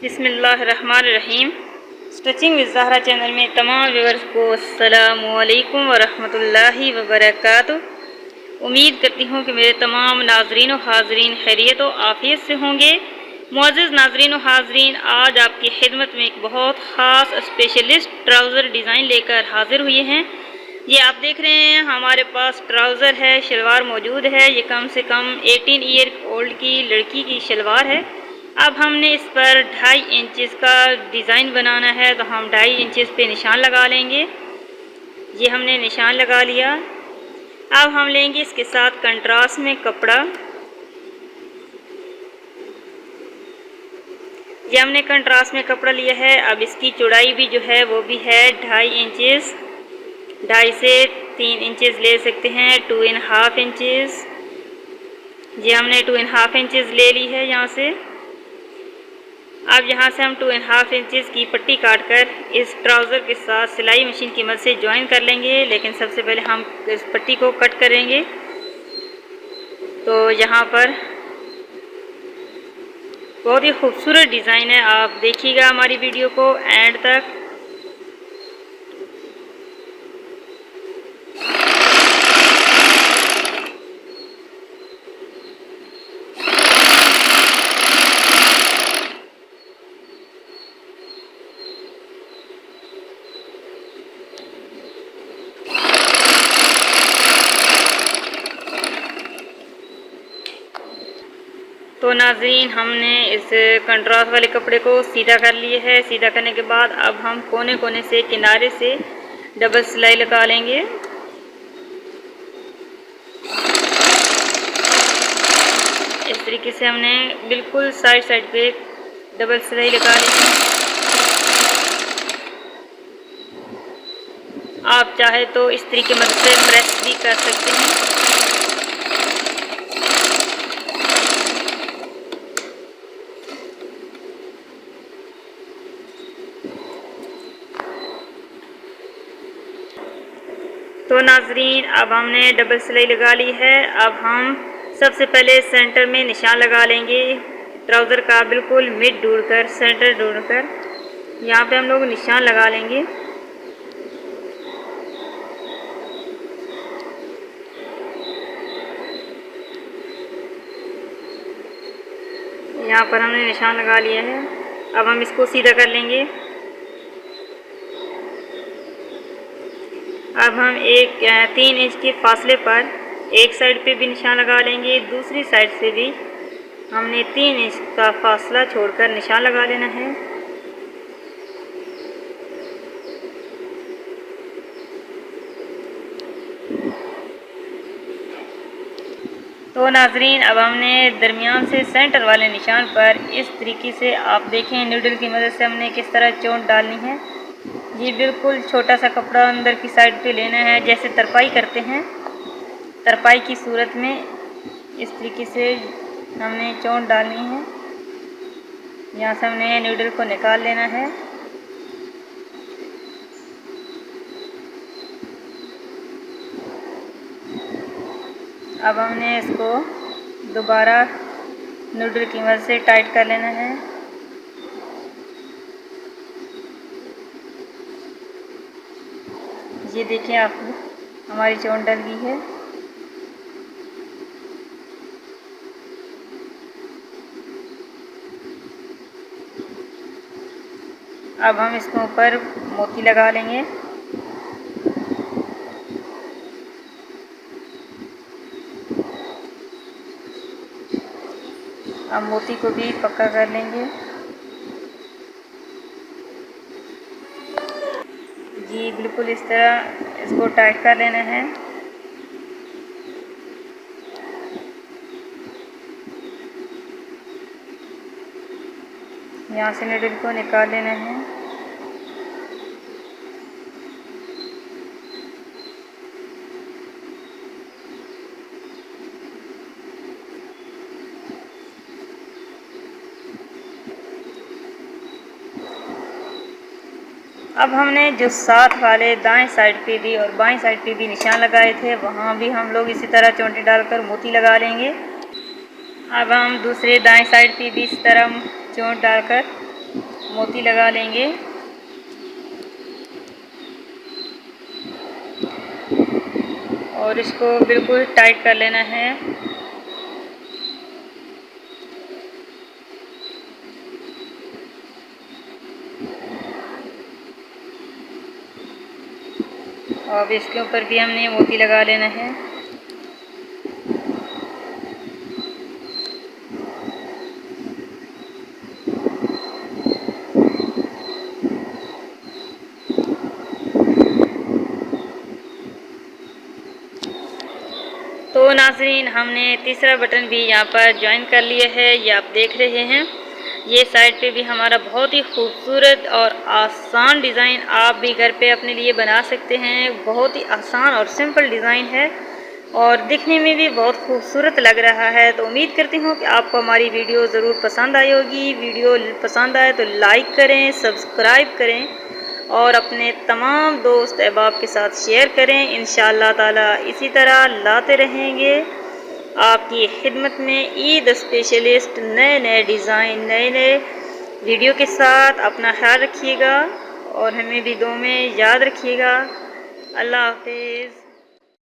बिस्मिल्लाहिर्रहमानिर्रहीम। Stitching with Zahra channel में तमाम व्यूअर्स को अस्सलामु अलैकुम वरहमतुल्लाहि वबरकातुहू। उम्मीद करती हूँ कि मेरे तमाम नाजरीन व हाजरीन खैरियत व आफियत से होंगे। मुअज़्ज़िज़ नाजरीन व हाजरीन, आज आपकी खिदमत में एक बहुत ख़ास स्पेशलिस्ट ट्राउज़र डिज़ाइन लेकर हाजिर हुए हैं। ये आप देख रहे हैं, हमारे पास ट्राउज़र है, शलवार मौजूद है। ये कम से कम 18 ईयर ओल्ड की लड़की की शलवार है। अब हमने इस पर 2.5 इंचज़ का डिज़ाइन बनाना है, तो हम 2.5 इंचज़ पे निशान लगा लेंगे। ये हमने निशान लगा लिया। अब हम लेंगे इसके साथ कंट्रास्ट में कपड़ा। ये हमने कंट्रास्ट में कपड़ा लिया है। अब इसकी चौड़ाई भी जो है वो भी है 2.5 इंचज़, 2.5 से 3 इंचज़ ले सकते हैं, 2.5 इंचज़। ये हमने 2.5 इंचज़ ले ली है यहाँ से। अब यहाँ से हम 2.5 इंचज़ की पट्टी काटकर इस ट्राउज़र के साथ सिलाई मशीन की मदद से ज्वाइन कर लेंगे। लेकिन सबसे पहले हम इस पट्टी को कट करेंगे। तो यहाँ पर बहुत ही खूबसूरत डिज़ाइन है, आप देखिएगा हमारी वीडियो को एंड तक। तो नाज़रीन, हमने इस कंट्रास्ट वाले कपड़े को सीधा कर लिए है। सीधा करने के बाद अब हम कोने कोने से किनारे से डबल सिलाई लगा लेंगे। इस तरीके से हमने बिल्कुल साइड साइड पे डबल सिलाई लगा ली है। आप चाहे तो इस तरीके मदद से प्रेस भी कर सकते हैं। तो नाजरीन, अब हमने डबल सिलाई लगा ली है। अब हम सबसे पहले सेंटर में निशान लगा लेंगे। ट्राउज़र का बिल्कुल मिड ढूंढकर, सेंटर ढूंढकर यहाँ पे हम लोग निशान लगा लेंगे। यहाँ पर हमने निशान लगा लिया है। अब हम इसको सीधा कर लेंगे। अब हम 3 इंच के फासले पर एक साइड पे भी निशान लगा लेंगे। दूसरी साइड से भी हमने 3 इंच का फासला छोड़कर निशान लगा लेना है। तो नाजरीन, अब हमने दरमियान से सेंटर वाले निशान पर इस तरीके से, आप देखें नीडल की मदद से हमने किस तरह चोट डालनी है। ये बिल्कुल छोटा सा कपड़ा अंदर की साइड पे लेना है, जैसे तरपाई करते हैं। तरपाई की सूरत में इस तरीके से हमने चोट डालनी है। यहाँ से हमने नीडल को निकाल लेना है। अब हमने इसको दोबारा नीडल की मदद से टाइट कर लेना है। ये देखिए, आप हमारी चोट डल गई है। अब हम इसके ऊपर मोती लगा लेंगे। अब मोती को भी पक्का कर लेंगे। जी बिल्कुल इस तरह इसको टाइट कर लेना है। यहाँ से नीडल को निकाल लेना है। अब हमने जो साथ वाले दाएं साइड पे भी और बाएं साइड पे भी निशान लगाए थे, वहाँ भी हम लोग इसी तरह चोंटी डालकर मोती लगा लेंगे। अब हम दूसरे दाएं साइड पे भी इस तरह चोंट डालकर मोती लगा लेंगे। और इसको बिल्कुल टाइट कर लेना है। अब इसके ऊपर भी हमने मोती लगा लेना है। तो नाज़रीन, हमने तीसरा बटन भी यहाँ पर ज्वाइन कर लिया है, ये आप देख रहे हैं। ये साइड पे भी हमारा बहुत ही खूबसूरत और आसान डिज़ाइन आप भी घर पे अपने लिए बना सकते हैं। बहुत ही आसान और सिंपल डिज़ाइन है और दिखने में भी बहुत खूबसूरत लग रहा है। तो उम्मीद करती हूँ कि आपको हमारी वीडियो ज़रूर पसंद आई होगी। वीडियो पसंद आए तो लाइक करें, सब्सक्राइब करें और अपने तमाम दोस्त अहबाब के साथ शेयर करें। इंशाअल्लाह ताला इसी तरह लाते रहेंगे आपकी खिदमत में ईद स्पेशलिस्ट नए नए डिज़ाइन, नए नए वीडियो के साथ। अपना ख्याल रखिएगा और हमें भी दुआ में याद रखिएगा। अल्लाह हाफिज़।